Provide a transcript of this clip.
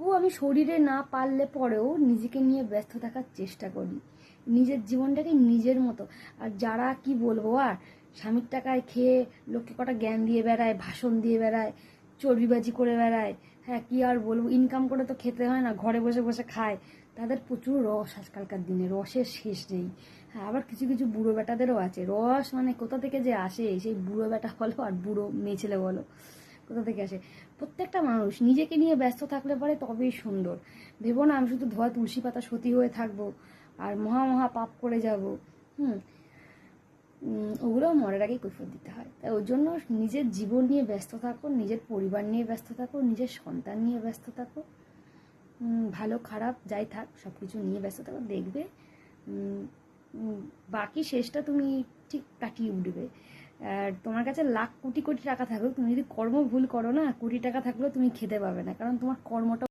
তবু আমি শরীরে না পারলে পরেও নিজেকে নিয়ে ব্যস্ত থাকার চেষ্টা করি, নিজের জীবনটাকে নিজের মতো। আর যারা কি বলবো, আর স্বামীর টাকায় খেয়ে লোককে কটা জ্ঞান দিয়ে বেড়ায়, ভাষণ দিয়ে বেড়ায়, চর্বিবাজি করে বেড়ায়, হ্যাঁ কি আর বলবো, ইনকাম করে তো খেতে হয় না, ঘরে বসে বসে খায়, তাদের প্রচুর রস আজকালকার দিনে, রসের শেষ নেই। হ্যাঁ, আবার কিছু কিছু বুড়ো বেটাদেরও আছে রস, মানে কোথা থেকে যে আসে, সেই বুড়ো বেটা বলো আর বুড়ো মেয়ে ছেলে বলো, কোথা থেকে আসে। প্রত্যেকটা মানুষ নিজেকে নিয়ে ব্যস্ত থাকলে পরে তবেই সুন্দর। ভেবো না আমি শুধু ধোয়া তুলসী পাতা সতী হয়ে থাকবো আর মহা মহা পাপ করে যাব। হুম, ওগুলো মরার আগেই কৈফিয়ত দিতে হয়। তাই ওর জন্য নিজের জীবন নিয়ে ব্যস্ত থাকো, নিজের পরিবার নিয়ে ব্যস্ত থাকো, নিজের সন্তান নিয়ে ব্যস্ত থাকো, ভালো খারাপ যাই থাক সব কিছু নিয়ে ব্যস্ত থাকো, দেখবে বাকি শেষটা তুমি ঠিক কাটিয়ে উঠবে। আর তোমার কাছে লাখ কোটি কোটি টাকা থাকলেও তুমি যদি কর্ম ভুল করো না, কোটি টাকা থাকলেও তুমি খেতে পাবে না, কারণ তোমার কর্মটা